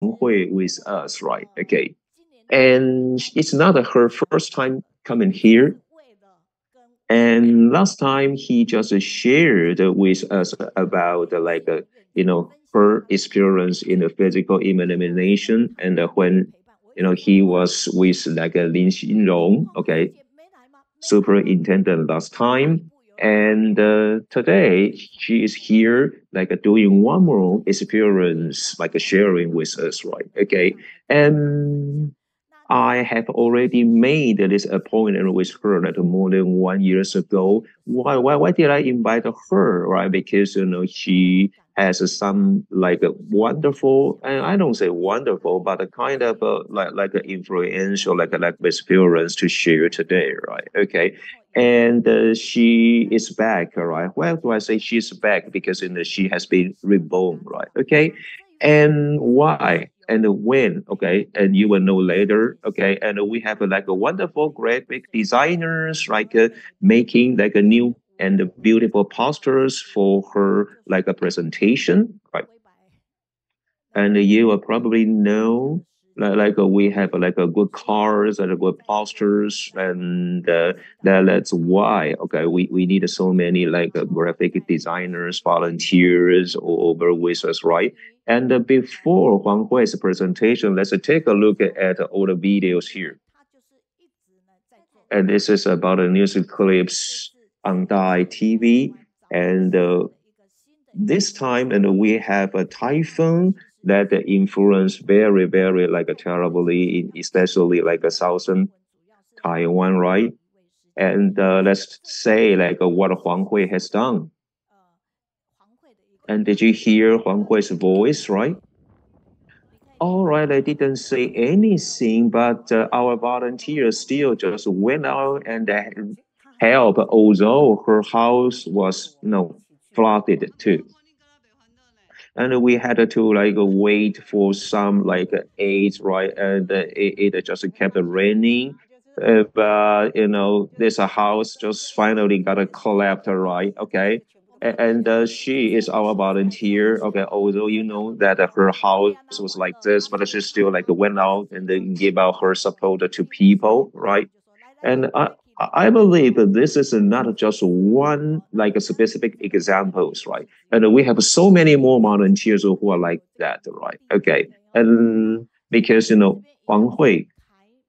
Hui with us, right? Okay. And it's not her first time coming here. And last time he just shared with us about her experience in the physical elimination and when he was with Lin Xinrong, okay, superintendent last time. And today she is here, doing one more experience, sharing with us, right? Okay. And I have already made this appointment with her like more than 1 years ago. Why did I invite her? Right? Because she has some a wonderful, and I don't say wonderful, but a kind of an influential experience to share today, right? Okay, and she is back, right? Why do I say she's back? Because she has been reborn, right? Okay, and why and when, okay, and you will know later, okay. And we have a wonderful graphic designers making a new and beautiful posters for her a presentation, right? And you will probably know we have a good cars and a good posters, and that's why, okay, we need so many graphic designers volunteers over with us, right? And before Huang Hui's presentation, let's take a look at all the videos here. And this is about the news clips on Dai TV. And this time, and we have a typhoon that influence very, very terribly, especially a southern Taiwan, right? And let's say what Huang Hui has done. And did you hear Huang Hui's voice, right? All right, I didn't say anything, but our volunteers still just went out and help, although her house was, flooded too. And we had to wait for some aids, right? And it just kept raining. But this house just finally got a collapse, right? Okay. And she is our volunteer. Okay, although that her house was like this, but she still went out and then gave out her support to people, right? And I believe that this is not just one a specific examples, right? And we have so many more volunteers who are like that, right? Okay, and because Wang Hui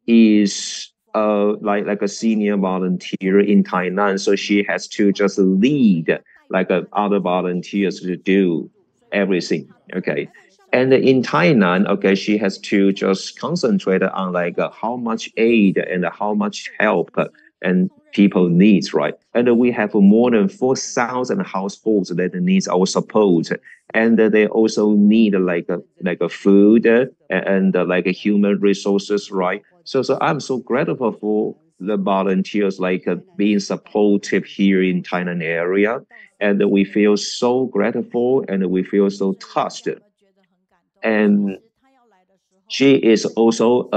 is like a senior volunteer in Tainan, so she has to just lead other volunteers to do everything. Okay, and in Tainan, okay, she has to just concentrate on how much aid and how much help and people needs, right? And we have more than 4,000 households that needs our support, and they also need a food and a human resources, right? So I'm so grateful for the volunteers being supportive here in Tainan area, and we feel so grateful and we feel so touched. And she is also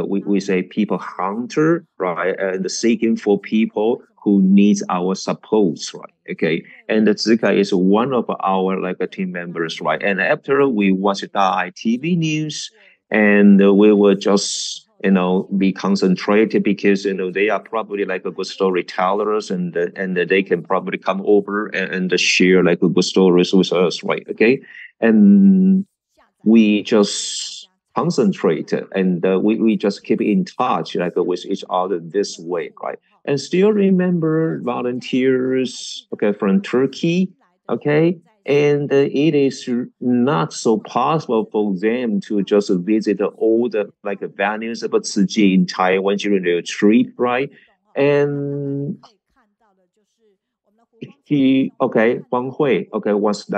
we say people hunter, right? And seeking for people who needs our support, right? Okay, and Zika is one of our team members, right? And after we watch the ITV news, and we will just be concentrated because they are probably a good storytellers, and they can probably come over and share good stories with us, right? Okay, and we just concentrate and we just keep in touch with each other this way, right? And still remember volunteers, okay, from Turkey, okay, and it is not so possible for them to just visit all the venues of Tzu in Taiwan during their trip, right? And Wang Hui, okay, was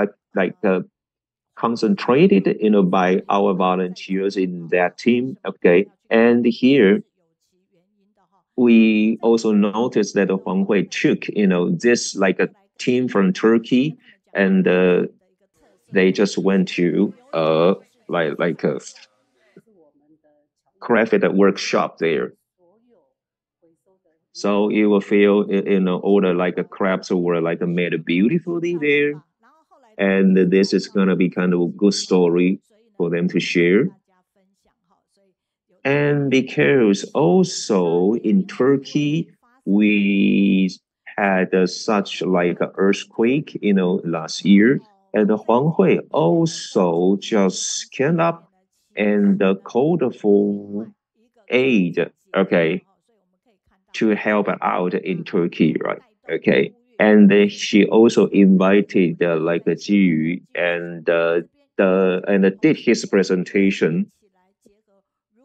concentrated, by our volunteers in that team. Okay, and here we also noticed that Huang Hui took, this a team from Turkey, and they just went to a craft workshop there. So you will feel, all the crafts were made beautifully there, and this is gonna be kind of a good story for them to share. And because also in Turkey, we had such like an earthquake, last year. And the Huang Hui also just came up and called for aid, okay, to help out in Turkey, right? Okay. And she also invited like a Jew and did his presentation,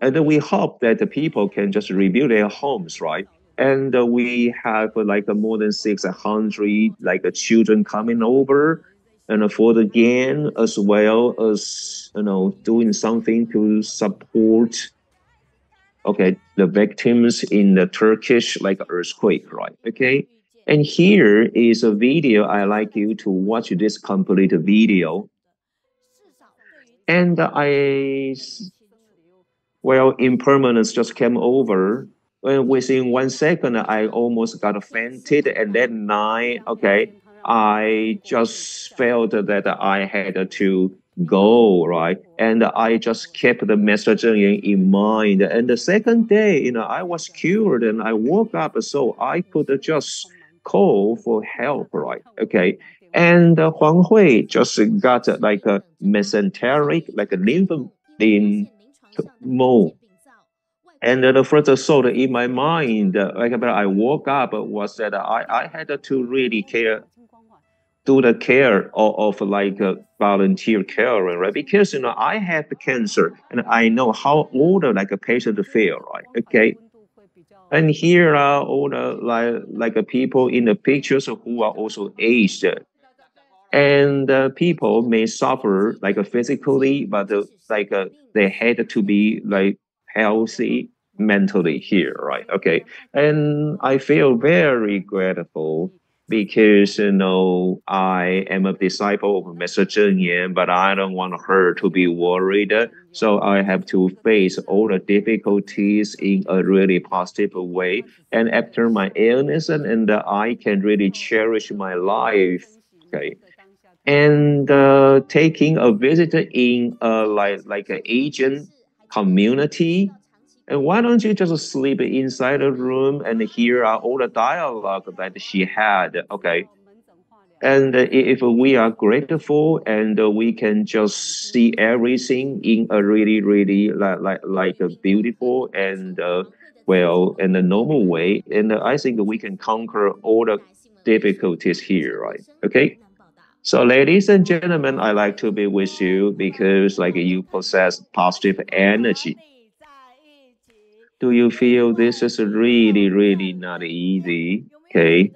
and we hope that the people can just rebuild their homes, right? And we have like more than 600 like children coming over, and for the game as well as doing something to support, okay, the victims in the Turkish like earthquake, right? Okay. And here is a video. I like you to watch this complete video. And well, impermanence just came over. And within 1 second, I almost got fainted. And then okay, I just felt that I had to go, right? And I just kept the messaging in mind. And the second day, I was cured and I woke up so I could just call for help, right? Okay. And Huang Hui just got like a mesenteric, like a lymph more. And the first thought in my mind, like when I woke up, was that I had to really do the care of like volunteer care, right? Because I have the cancer and I know how older like a patient feel, right? Okay. And here are all the like people in the pictures who are also aged, and people may suffer like physically, but they had to be like healthy mentally here, right? Okay. And I feel very grateful because I am a disciple of Mr. Zheng Yan, but I don't want her to be worried, so I have to face all the difficulties in a really positive way. And after my illness, and I can really cherish my life, okay, and taking a visit in like an Asian community. And why don't you just sleep inside a room and hear all the dialogue that she had? Okay. And if we are grateful and we can just see everything in a really, really like a beautiful and well, in a normal way, and I think we can conquer all the difficulties here, right? Okay. So, ladies and gentlemen, I like to be with you because, like, you possess positive energy. Do you feel this is really, really not easy? Okay.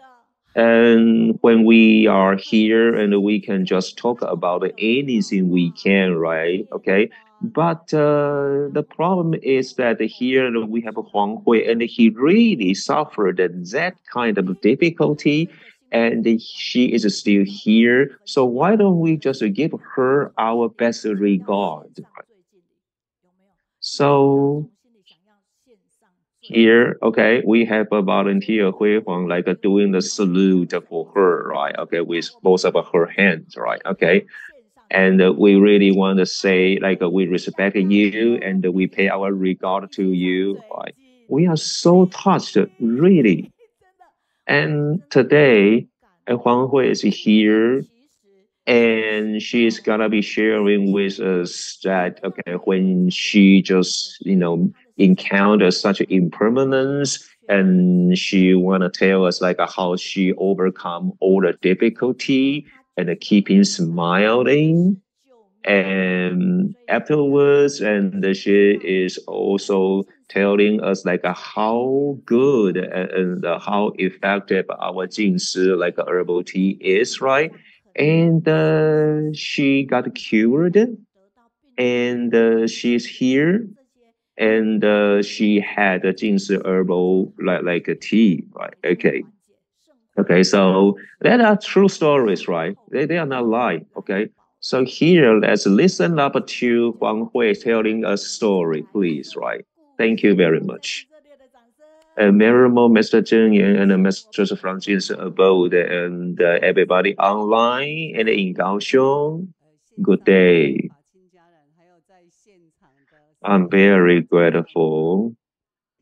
And when we are here and we can just talk about anything we can, right? Okay. But the problem is that here we have Huang Hui, and he really suffered that kind of difficulty, and she is still here. So why don't we just give her our best regard? So here, okay, we have a volunteer Hui Huang like doing the salute for her, right? Okay, with both of her hands, right? Okay. And we really want to say like we respect you and we pay our regard to you, right? We are so touched, really. And today, Huang Hui is here, and she's gonna be sharing with us that okay, when she just encounters such impermanence, and she wanna tell us like how she overcome all the difficulty and keeping smiling, and afterwards, and she is also telling us like how good and how effective our Jingshi like herbal tea is, right? And she got cured, and she's here, and she had a Jingshi herbal like a tea, right? Okay. Okay, so that are true stories, right? They are not lie. Okay. So here, let's listen up to Huang Hui telling a story, please, right? Thank you very much. And Merimo, Mr. Zheng Yan, and Mr. Francis abode, and everybody online and in Kaohsiung. Good day. I'm very grateful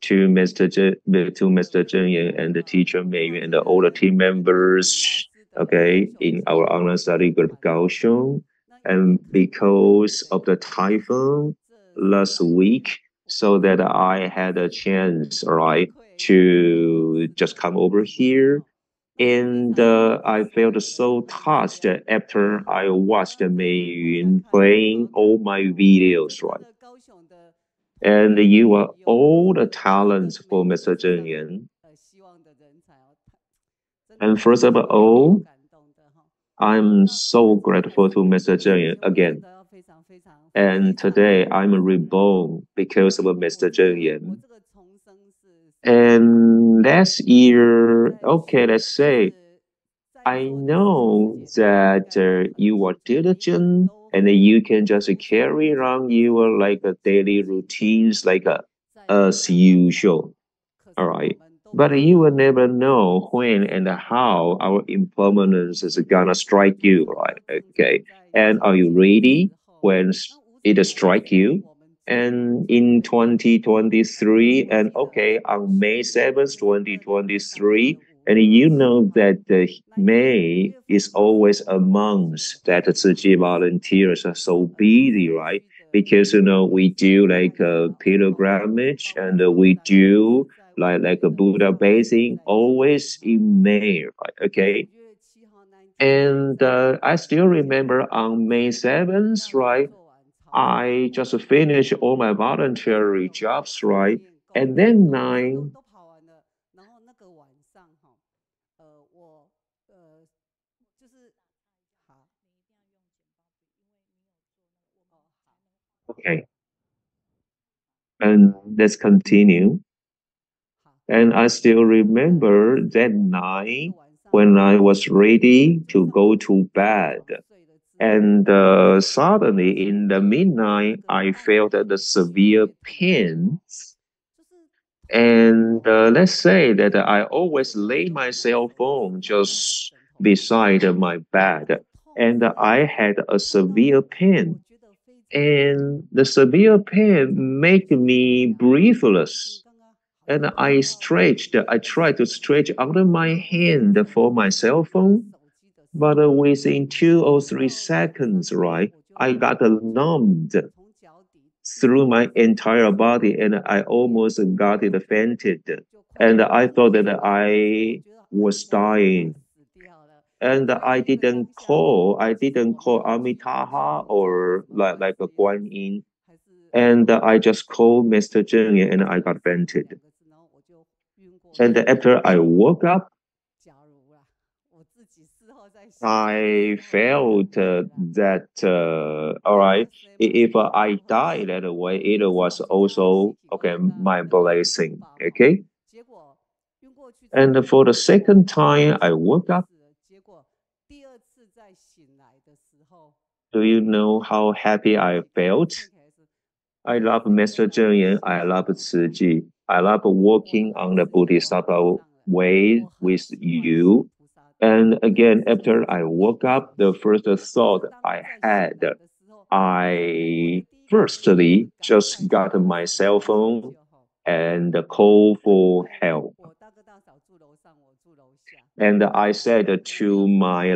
to Mr. Zheng Yan and the teacher Mei and all the team members, okay, in our online study group Kaohsiung. And because of the typhoon last week, so that I had a chance, right, to just come over here. And I felt so touched after I watched Mei Yun playing all my videos, right? And you are all the talents for Mr. Zheng Yan. And first of all, I'm so grateful to Mr. Zheng Yan again. And today I'm reborn because of Mr. Zheng Yan. And last year, okay, let's say, I know that you are diligent and you can just carry on your like a daily routines like as usual. All right. But you will never know when and how our impermanence is gonna strike you, right? Okay. And are you ready when it strike you? And in 2023, and okay, on May 7th, 2023, and you know that May is always a month that the Tzu Chi volunteers are so busy, right? Because we do like a pilgrimage and we do like a Buddha bathing always in May, right? Okay. And I still remember on May 7th, right? I just finished all my voluntary jobs, right? And then nine. Okay. And let's continue. And I still remember that night when I was ready to go to bed. And suddenly in the midnight, I felt the severe pain. And let's say that I always lay my cell phone just beside my bed. And I had a severe pain. And the severe pain made me breathless. And I tried to stretch out my hand for my cell phone, but within 2 or 3 seconds, right, I got numbed through my entire body and I almost got it fainted. And I thought that I was dying. And I didn't call Amitaha or like a Guan Yin. And I just called Mr. Zheng and I got fainted. And after I woke up, I felt that, all right, if I died that way, it was also, okay, my blessing, okay? And for the second time, I woke up. Do you know how happy I felt? I love Master Zheng Yan. I love Tzu Chi. I love walking on the Bodhisattva way with you. And again, after I woke up, the first thought I had, I firstly just got my cell phone and call for help. And I said to my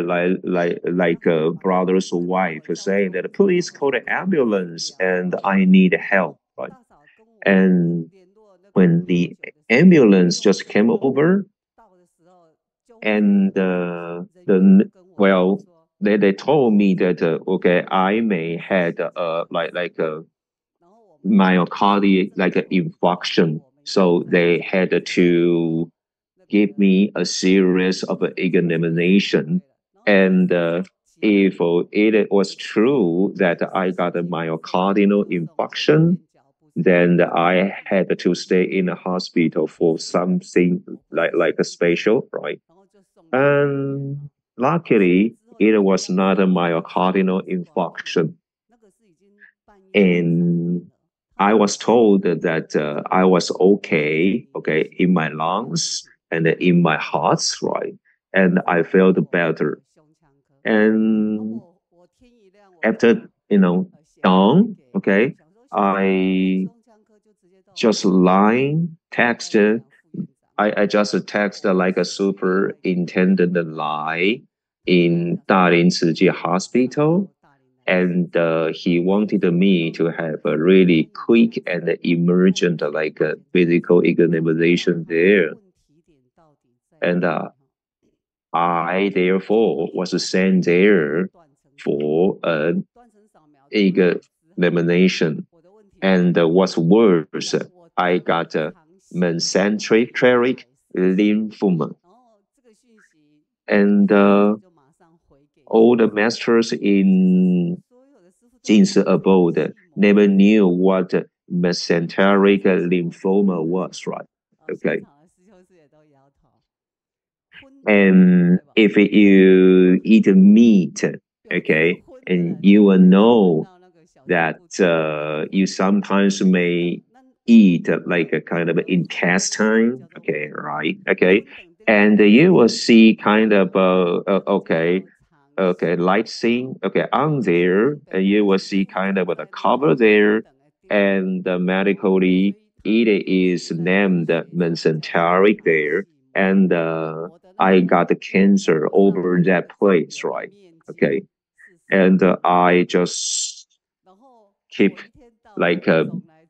brother's wife, saying that please call the ambulance and I need help. Right? And when the ambulance just came over, and they told me that okay, I may had like a myocardial like an infarction, so they had to give me a series of examination. And if it was true that I got a myocardial infarction, then I had to stay in a hospital for something like a special, right? And luckily, it was not a myocardial infarction. And I was told that I was okay, in my lungs and in my heart, right? And I felt better. And after, dawn, okay, I just line text. I just text like a superintendent line in Dalian Hospital, and he wanted me to have a really quick and emergent like physical examination there, and I therefore was sent there for an examination. And what's worse, I got a mesenteric lymphoma. And all the masters in Jin's abode never knew what mesenteric lymphoma was, right? Okay. And if you eat meat, okay, and you will know that you sometimes may eat like a kind of intestine, okay, right? Okay, and you will see kind of light scene, okay, on there, and you will see kind of the cover there, and medically it is named mesenteric there, and I got the cancer over that place, right? Okay, and I just keep like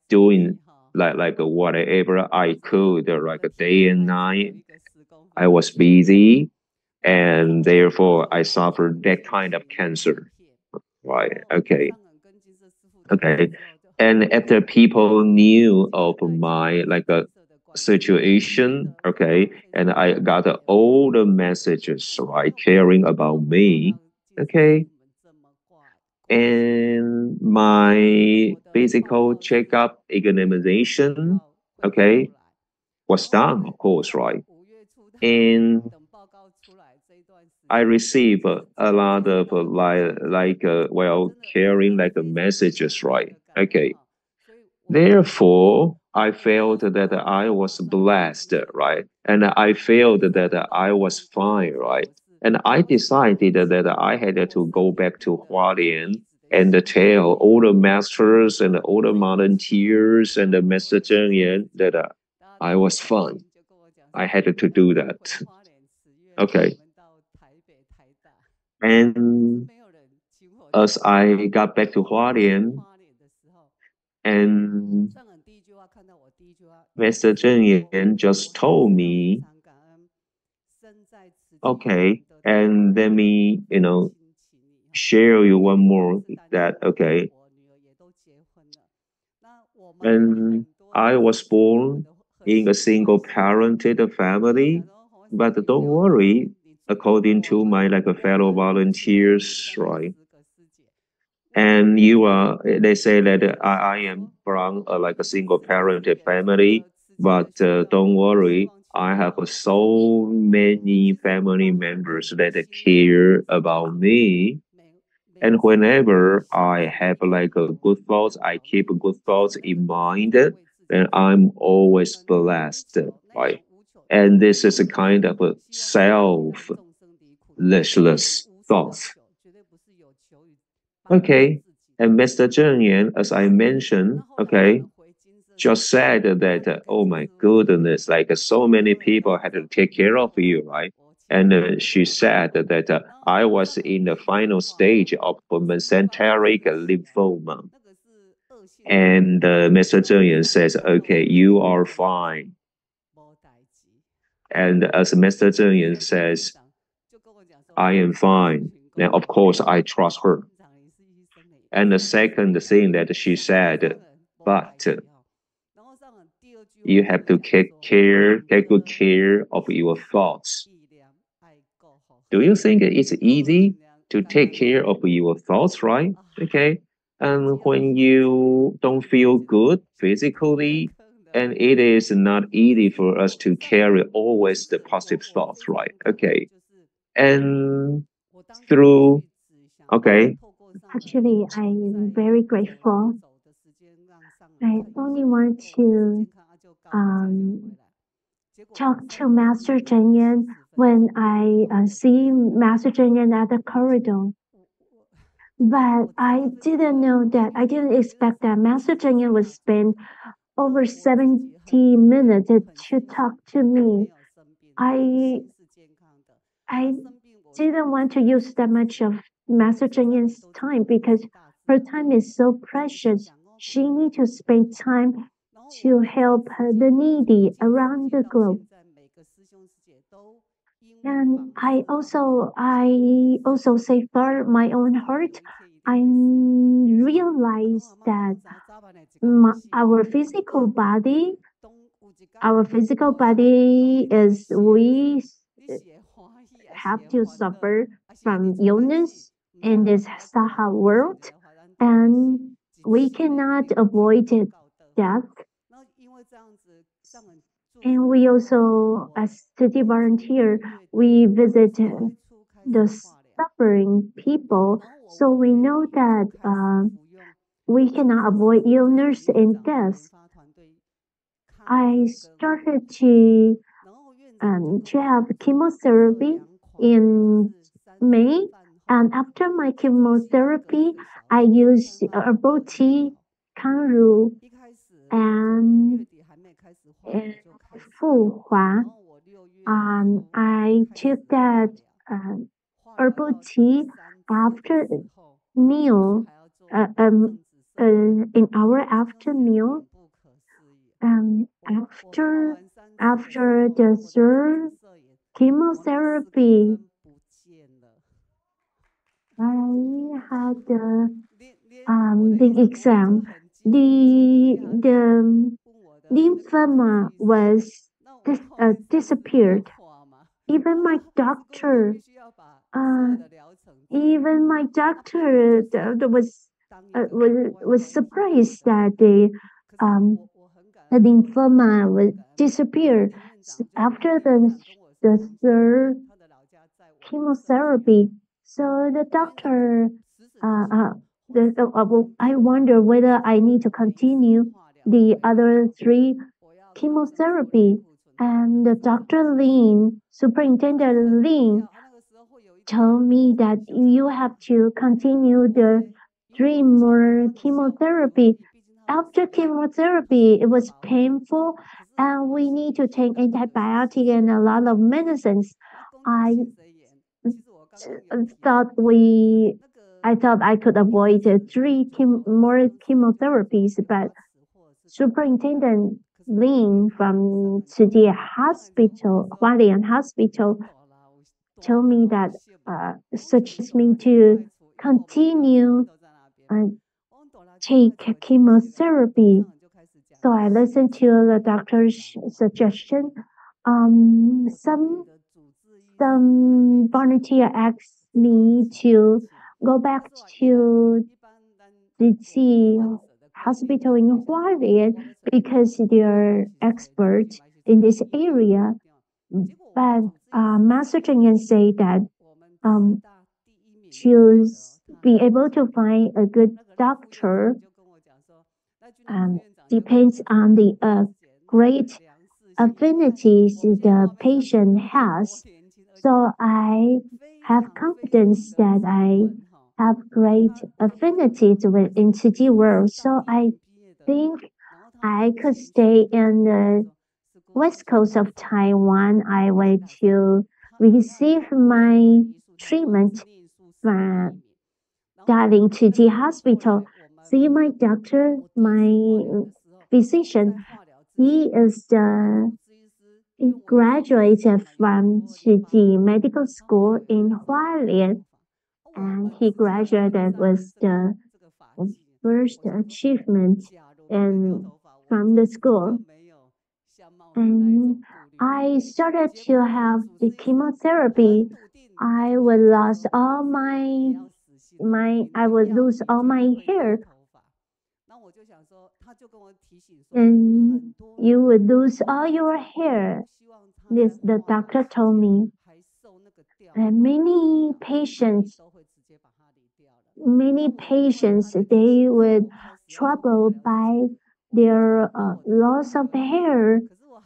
doing like whatever I could, like a day and night. I was busy, and therefore I suffered that kind of cancer. Right? Okay. Okay. And after people knew of my like a situation, okay, and I got all the messages, right, caring about me, okay, and my physical checkup examination, okay, was done, of course, right? And I received a lot of well, caring like messages, right? Okay. Therefore, I felt that I was blessed, right? And I felt that I was fine, right? And I decided that I had to go back to Hualien and tell all the masters and all the volunteers and the master Zheng that I was fine. I had to do that. Okay. And as I got back to Hualien, and Mr. Zheng Yan just told me, okay, and let me, share you one more that, okay, and I was born in a single parented family, but don't worry, according to my like a fellow volunteers, right? And they say that I am from like a single parented family, but don't worry, I have so many family members that care about me. And whenever I have like a good thoughts, I keep good thoughts in mind, and I'm always blessed, right? And this is a kind of a selfless thought. Okay. And Mr. Zheng Yan, as I mentioned, okay, just said that, oh my goodness, like so many people had to take care of you, right? And she said that I was in the final stage of mesenteric lymphoma. And Mr. Zheng Yan says, okay, you are fine. And as Mr. Zheng Yan says, I am fine. Now, of course, I trust her. And the second thing that she said, but you have to take good care of your thoughts. Do you think it's easy to take care of your thoughts, right? Okay. And when you don't feel good physically, and it is not easy for us to carry always the positive thoughts, right? Okay. And through, okay, Actually, I'm very grateful. I only want to um, talk to Master Zheng Yan when I see Master Zheng Yan at the corridor. But I didn't know that, I didn't expect that Master Cheng would spend over 70 minutes to talk to me. I I didn't want to use that much of Master Cheng time because her time is so precious. She needs to spend time to help the needy around the globe. And I also safeguard my own heart. I realized that our physical body is have to suffer from illness in this Sahara world, and we cannot avoid death. And we also, as city volunteer, we visit the suffering people, so we know that we cannot avoid illness and death. I started to have chemotherapy in May, and after my chemotherapy, I use herbal tea, kanru, and, and Huang. I took that herbal tea after meal, uh, um, an hour after meal. After the third chemotherapy, I had the exam. The lymphoma was disappeared. Even my doctor, uh, even my doctor was surprised that the lymphoma would disappear after the third chemotherapy. So the doctor, well, I wonder whether I need to continue the other three chemotherapy. And the Dr. Lin, Superintendent Lin, told me that you have to continue the three more chemotherapy. After chemotherapy, it was painful, and we need to take antibiotic and a lot of medicines. I thought we, I thought I could avoid more chemotherapies, but Superintendent Lin from Tzu Hospital, Hualien Hospital, told me that suggest me to continue uh, take chemotherapy. So I listened to the doctor's suggestion. Um, some some volunteer asked me to go back to the hospital in Hualien because they're experts in this area. But Master Cheng say that um, to be able to find a good doctor um, depends on the great affinities the patient has. So I have confidence that I have great affinities with NCT world. So I think I could stay in the west coast of Taiwan. I wait to receive my treatment from darling to the hospital. See my doctor, my physician. He is the he graduated from the medical school in Hualien, and he graduated with the first achievement in from the school. And I started to have the chemotherapy. I would lose all I would lose all my hair, and you would lose all your hair. This the doctor told me. And many patients they would trouble by their loss of hair,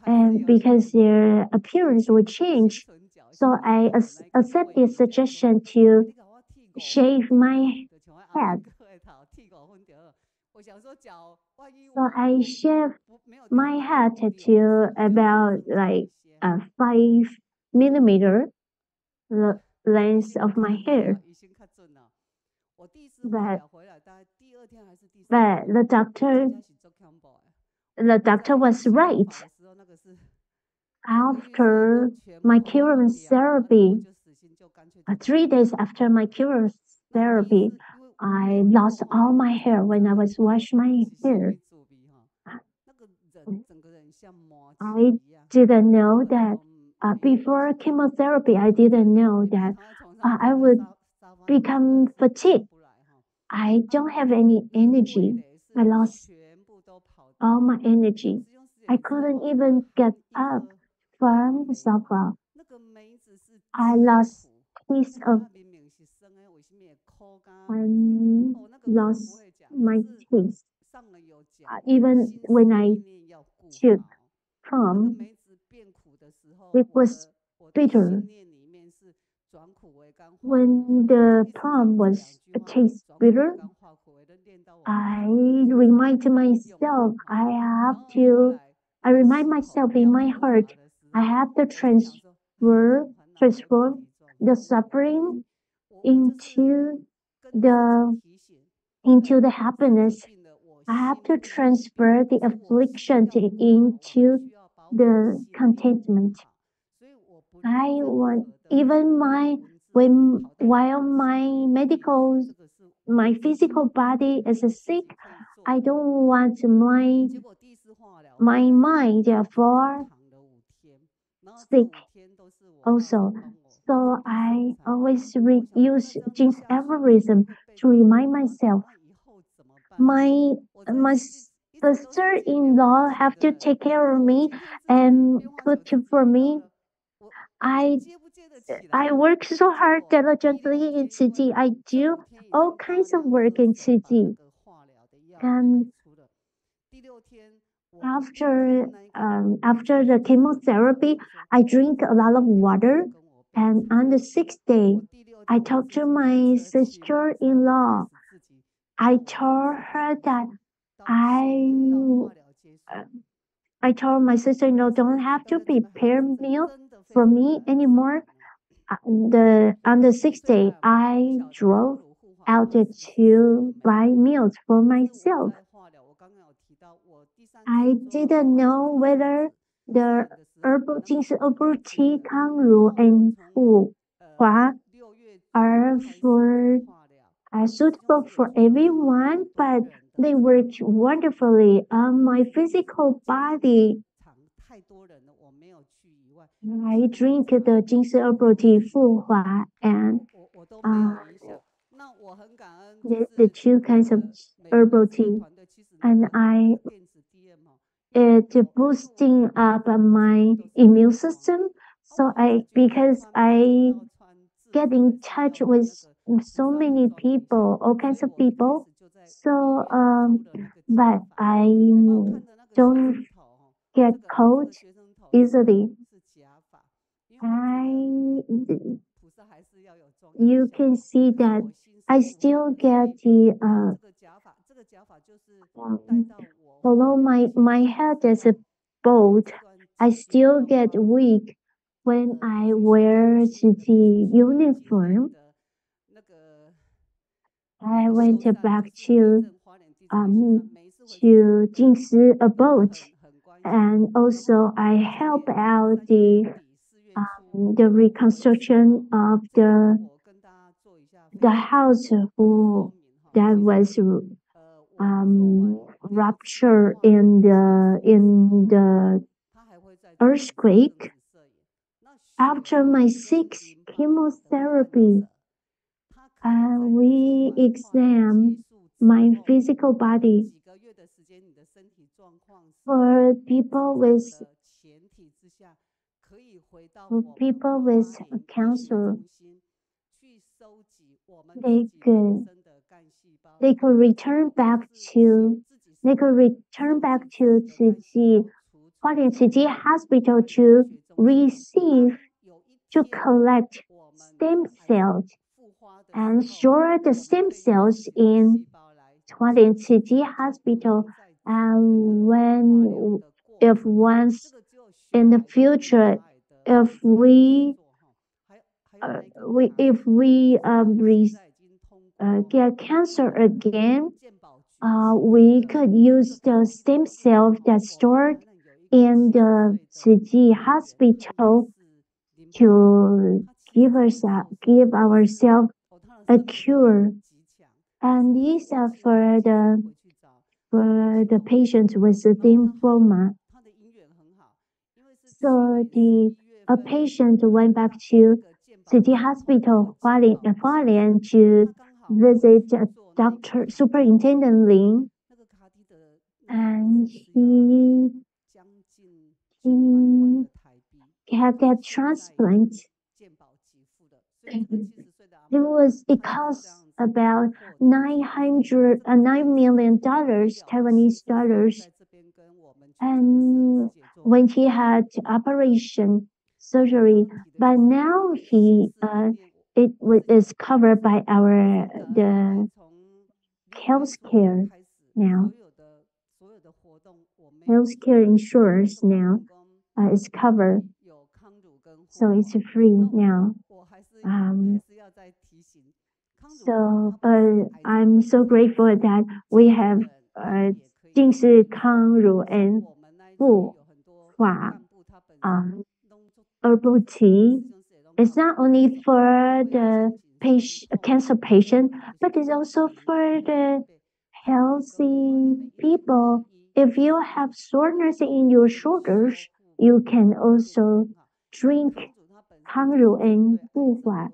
and because their appearance would change. So I accept the suggestion to shave my head. So I shaved my head to about like 5 millimeter the length of my hair. But but the doctor was right. After my chemotherapy, 3 days after my chemotherapy, I lost all my hair when I was washing my hair. I didn't know that before chemotherapy, I didn't know that I would become fatigued. I don't have any energy. I lost all my energy. I couldn't even get up from the sofa. I lost piece of I lost my taste. Even when I took prom, it was bitter. When the prom was taste bitter, I I remind myself in my heart, I have to transform the suffering into the into the happiness. I have to transfer the affliction into the contentment. I want even my when while my physical body is sick, I don't want my mind therefore sick also. So I always use Jin's aphorism to remind myself my sister-in-law have to take care of me and cook for me. I I work so hard diligently in city. I do all kinds of work in city. And after the chemotherapy, I drink a lot of water. And on the 6th day, I talked to my sister-in-law. I told her that I uh, I told my sister-in-law don't have to prepare meal for me anymore. On the 6th day, I drove out to buy meals for myself. I didn't know whether the herbal 金氏 herbal tea Kangru and Hu Hua are suitable for everyone, but they work wonderfully on my physical body. I drink the 金氏 herbal tea Fu Hua and uh, the two kinds of herbal tea, and it boosting up my immune system. So because I get in touch with so many people, all kinds of people. So but I don't get cold easily. I you can see that I still get the um, although my head is bald, I still get weak when I wear the uniform. I went back to Jingsi abode, and also I help out the reconstruction of the house who that was rupture in the earthquake. After my sixth chemotherapy, we examine my physical body. For people with cancer, they could they could return back to they could return back to Tzu Hualien Hospital to collect stem cells and store the stem cells in Hualien City Hospital. And when, if once in the future, if we get cancer again, we could use the stem cell that's stored in the Tzu hospital to give ourselves a cure. And these are for the patients with lymphoma. So a patient went back to City Hospital Hualien to visit Dr. Superintendent Lin, and he had that transplant. It cost about $9 million Taiwanese dollars. And when he had operation surgery, but now it is covered by the healthcare now. Healthcare insurance now is covered, so it's free now. So I'm so grateful that we have 定是康乳 and 护法 herbal tea. It's not only for the cancer patient, but it's also for the healthy people. If you have soreness in your shoulders, you can also drink 康乳 and 护法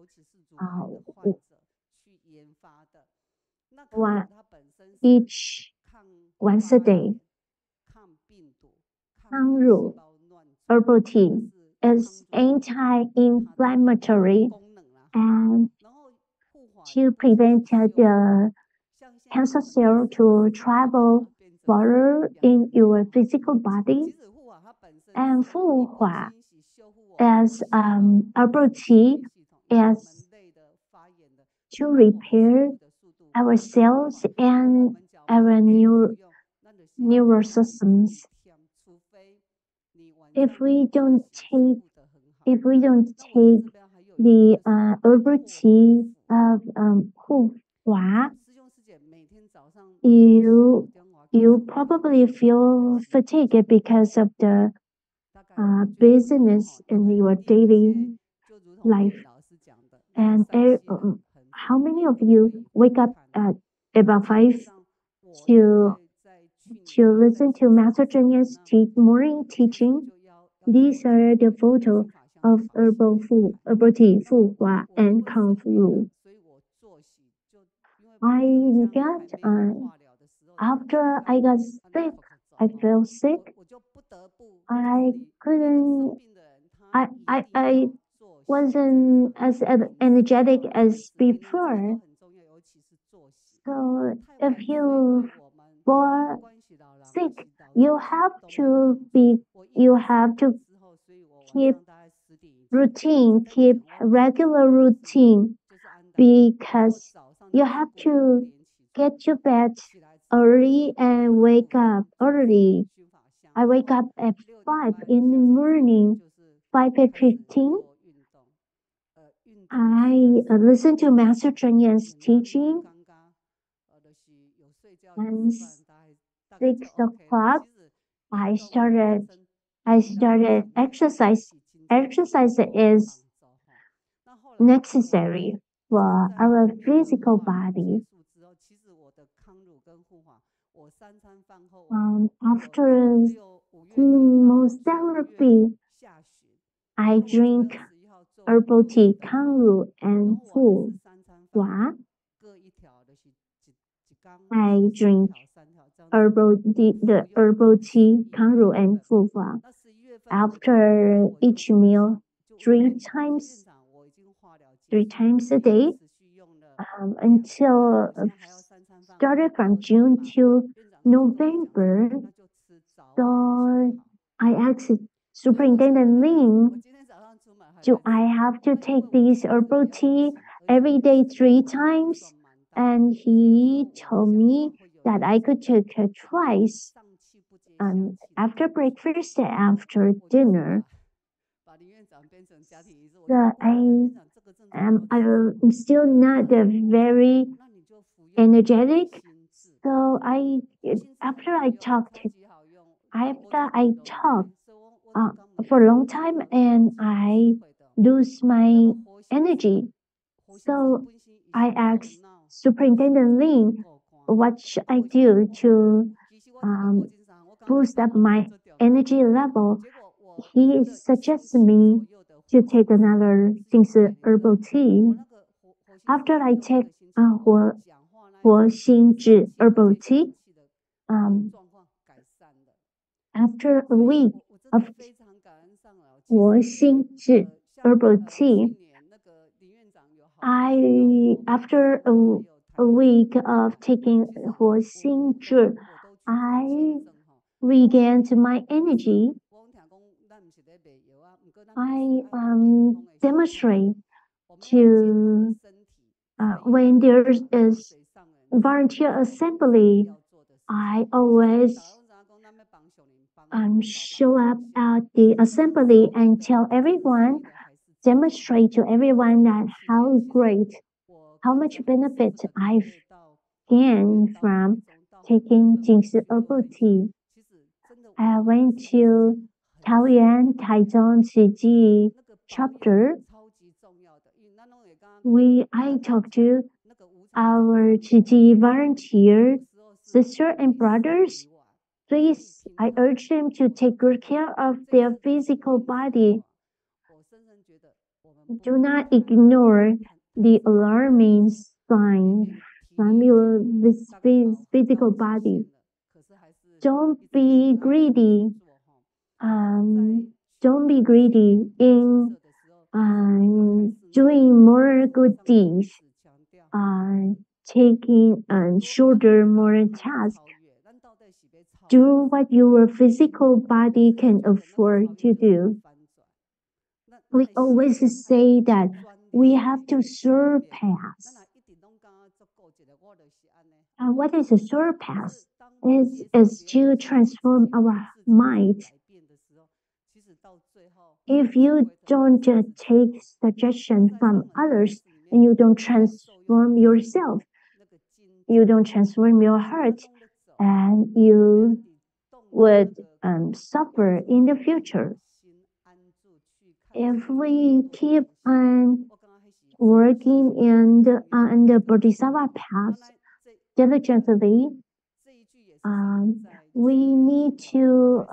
once a day. 康乳 herbal tea is anti-inflammatory and to prevent the cancer cell to travel further in your physical body. And 护法 as herbal tea is to repair our cells and our neural systems. If we don't take the herbal tea of 护法, you probably feel fatigued because of the busyness in your daily life. And how many of you wake up at about 5 to listen to Master Zhenyan's morning teaching? These are the photo of herbal tea, 护法 and 康乳. After I got sick, I felt sick. I wasn't as energetic as before. So if you were sick, you have to keep regular routine, because you have to get to bed early and wake up early. I wake up at 5 in the morning, 5:15. I listen to Master Zhenyan's teaching, and 6 o'clock I started exercise. Exercise is necessary for our physical body. After chemotherapy, I drink herbal tea, 康乳 and 护法. I drink the herbal tea, 康乳 and 护法 after each meal 3 times a day, until started from June to November. So I asked Superintendent Lin, do I have to take this herbal tea every day 3 times, and he told me that I could take it twice after breakfast and after dinner. So I'm still not very energetic. So after I talked uh, for a long time and I lose my energy. So I asked Superintendent Lin, what should I do to um, boost up my energy level? He suggested me to take another herbal tea. After I take herbal tea, um, after a week of herbal tea, after a week of taking I regained my energy. I demonstrate to when there is volunteer assembly, I always show up at the assembly and tell everyone, demonstrate to everyone that how great, how much benefit I've gained from taking Jingsi herbal tea. I went to Taoyuan Tainan City chapter. I talked to our Gigi volunteer sister and brothers. Please, I urge them to take good care of their physical body. Do not ignore the alarming sign from your physical body. Don't be greedy. Don't be greedy in doing more good deeds, taking shorter, more tasks. Do what your physical body can afford to do. We always say that we have to surpass. And what is a surpass? Is to transform our mind. If you don't take suggestion from others and you don't transform yourself, you don't transform your heart, and you would suffer in the future. If we keep on working in the Bodhisattva path diligently, we need to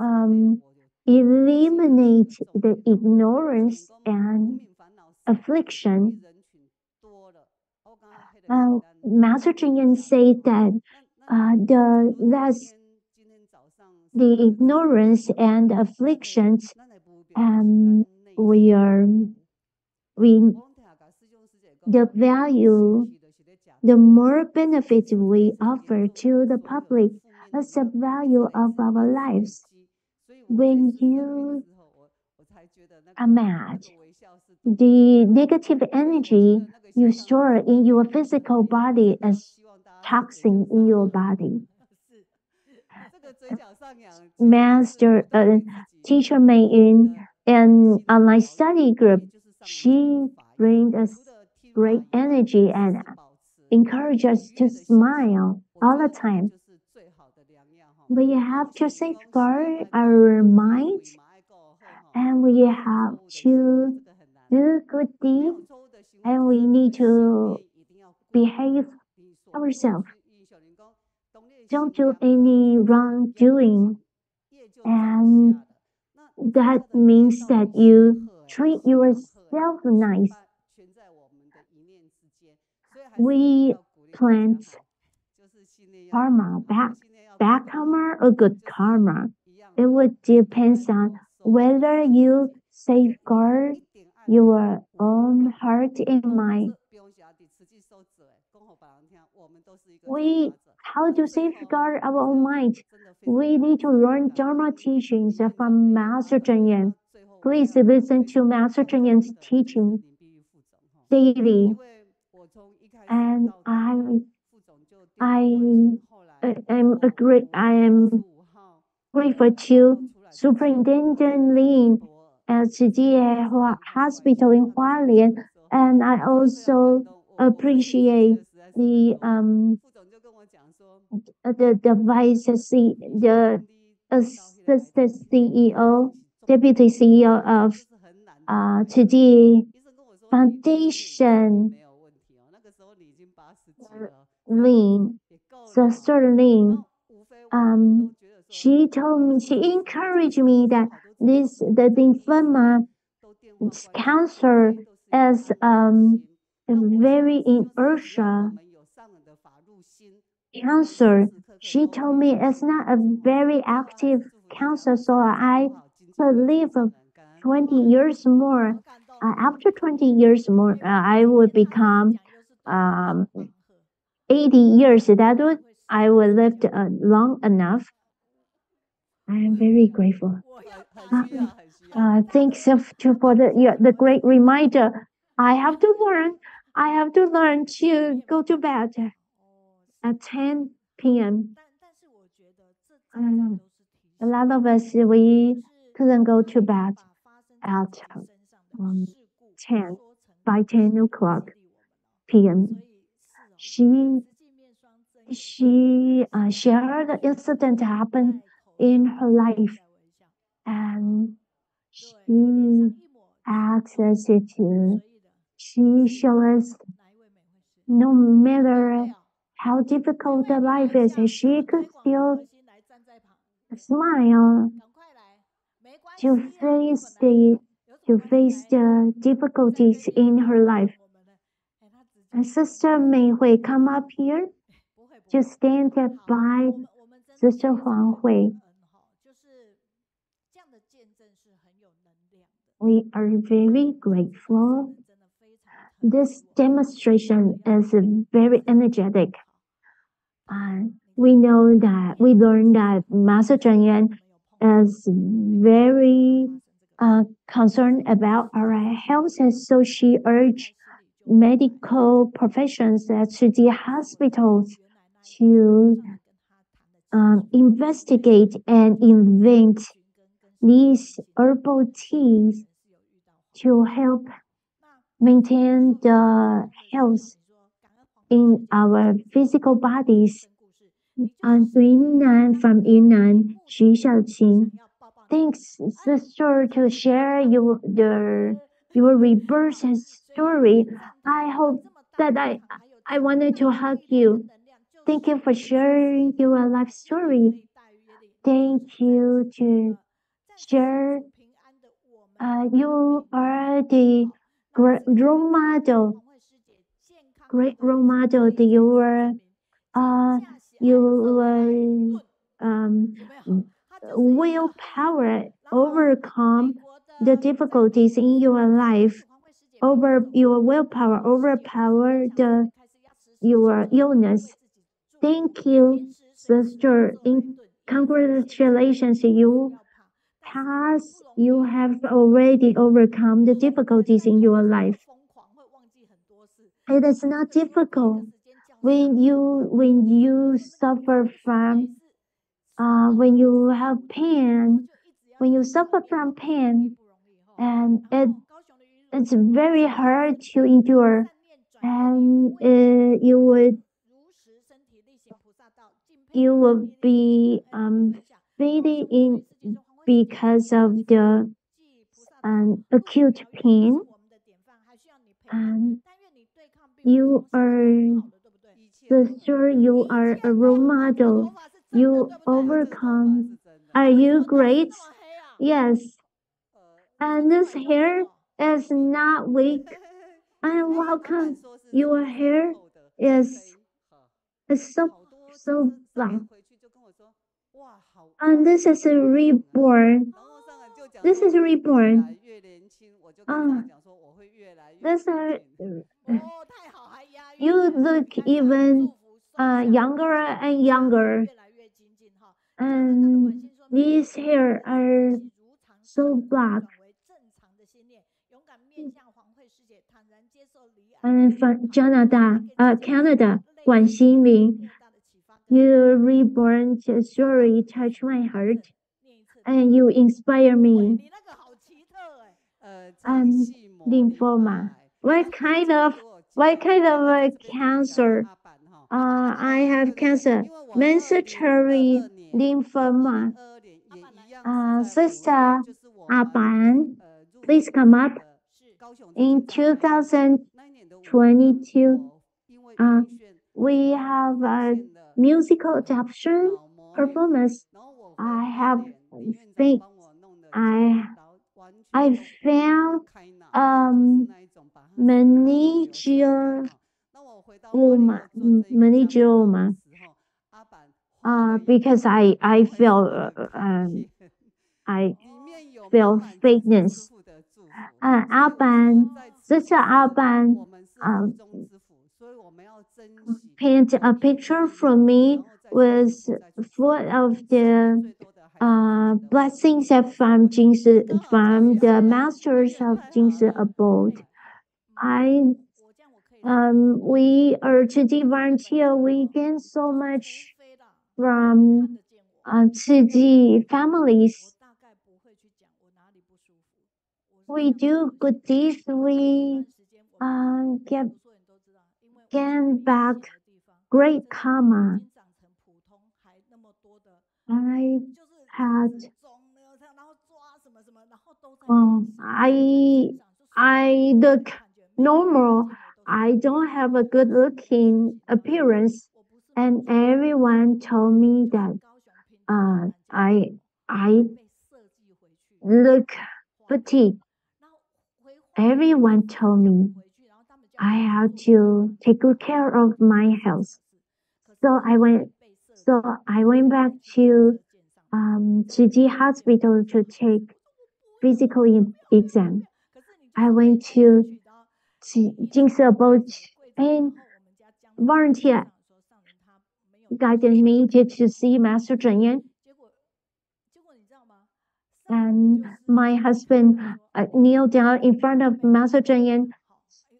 eliminate the ignorance and affliction. Master Ching said that the less the ignorance and afflictions, we the value, the more benefit we offer to the public as the value of our lives. When you are mad, the negative energy you store in your physical body as toxin in your body. Master teacher Mei in an online study group, she brings us great energy and encourages us to smile all the time. We have to safeguard our mind, and we have to do good deeds, and we need to behave ourselves. Don't do any wrongdoing, and that means that you treat yourself nice. We plant karma, bad karma or good karma. It would depend on whether you safeguard your own heart and mind. How to safeguard our own mind? We need to learn Dharma teachings from Master Cheng Yen. Please listen to Master Cheng Yen's teaching daily. and I am agree. I am grateful to Superintendent Lin at Hospital in Hualien, and I also appreciate the the vice C the assistant CEO, deputy CEO of today Foundation Lin, Sister Lin. She told me, she encouraged me that the lymphoma cancer is a very inertia cancer. She told me it's not a very active cancer, so I could live 20 years more. After 20 years more, I would become um, 80 years. That would I would live long enough. I am very grateful. Thanks for the great reminder. I have to learn. I have to learn to go to bed at 10 p.m. A lot of us we couldn't go to bed at um, 10 by 10 o'clock p.m. She shared the incident happened in her life, and she asked us to. She showed us no matter how difficult the life is, she could still smile to face the difficulties in her life. And Sister Mei Hui come up here to stand by Sister Huang Hui. We are very grateful. This demonstration is very energetic. We know that we learned that Master Cheng Yuan is very concerned about our health, and so she urged medical professions at the hospitals to investigate and invent these herbal teas to help maintain the health in our physical bodies. Tainan from Yunnan, Xu Xiaoqing. Thanks, sister, to share your rebirth story. I hope that I wanted to hug you. Thank you for sharing your life story. Thank you to share. You are the great role model. Great role model. Your willpower overcome the difficulties in your life. Over your willpower overpower your illness. Thank you, sister. Congratulations, you have already overcome the difficulties in your life. It is not difficult when you suffer from when you have pain, when you suffer from pain, and it's very hard to endure, and you will be fading in because of the acute pain, and you are sister, you are a role model. You overcome. Are you great? Yes. And this hair is not weak. And welcome. Your hair is so black. And this is a reborn. This is a reborn. This you look even younger and younger. And these hair are so black. And from Canada, 管心凌, your reborn story touched my heart, and you inspire me. And lymphoma. What kind of cancer? I have cancer, mesenteric lymphoma. Sister Aban, please come up. In 2022, we have a musical adaptation performance. I have think I I found meningeal meningeal because I feel fakeness. Alban, Sister Alban, paint a picture for me with full of the blessings from Jesus, from the masters of Jesus abode. We are to volunteer. We gain so much from the families. We do good deeds. We get gain back great karma. I had I look normal. I don't have a good looking appearance, and everyone told me that I look fatigued. Everyone told me I have to take good care of my health. So I went back to the hospital to take physical exam. I went to Jinse about and volunteer guided me to see Master Zhen Yan. And my husband kneeled down in front of Master Zhen Yan.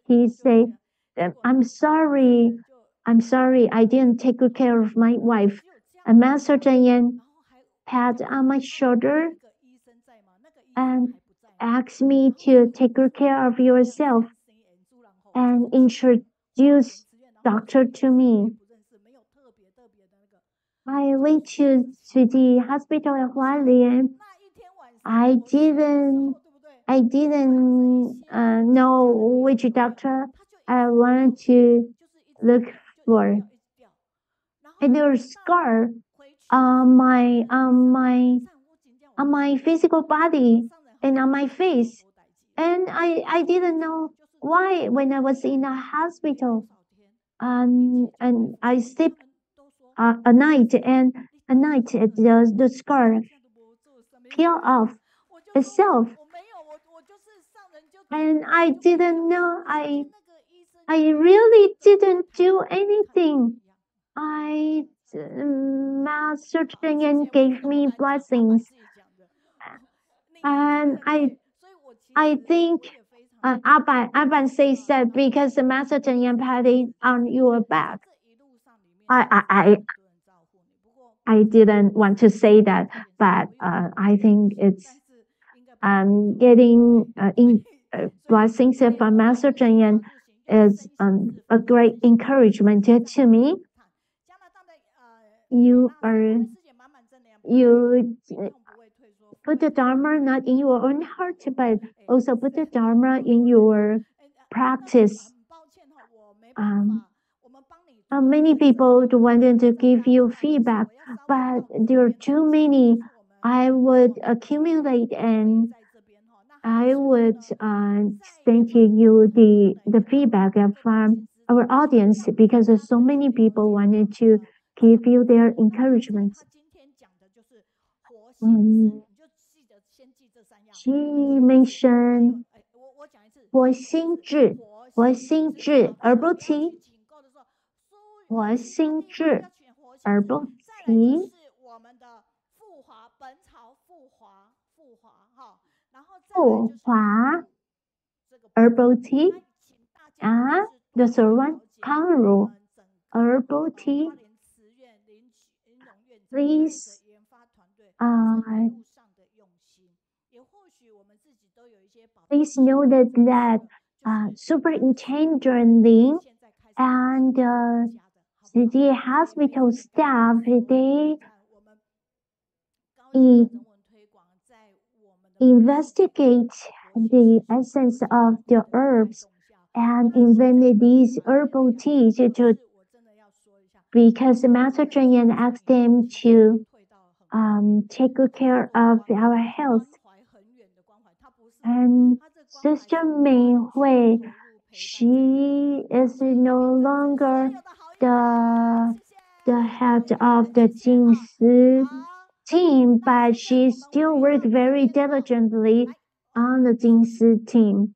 He said, I'm sorry, I didn't take good care of my wife. And Master Zhen Yan pat on my shoulder and asked me to take good care of yourself and introduced doctor to me. I went to the hospital at Hualien. I didn't know which doctor I wanted to look for. And there was scar on my physical body and on my face. And I didn't know why when I was in a hospital. And I slept a night the scar peel off itself. And I didn't know I really didn't do anything. Master Zhen Yan gave me blessings. And I think Aban says that because the Master Zhen Yan patted on your back. I didn't want to say that, but I think it's getting blessings from Master Zhen Yan is a great encouragement to me. You put the Dharma not in your own heart, but also put the Dharma in your practice. Many people wanted to give you feedback, but there are too many. I would accumulate and I would send to you the feedback from our audience because so many people wanted to give you their encouragement. She mentioned 活心智herbal tea. 活心智 herbal tea. 复华 herbal tea. And the third one, kangaroo, herbal tea. Please, please know that Superintendent Lin and the hospital staff, they investigate the essence of the herbs and invented these herbal teas because Master Zheng Yan asked them to take good care of our health. And Sister Mei Hui, she is no longer the head of the Jingsi team, but she still worked very diligently on the Jingsi team.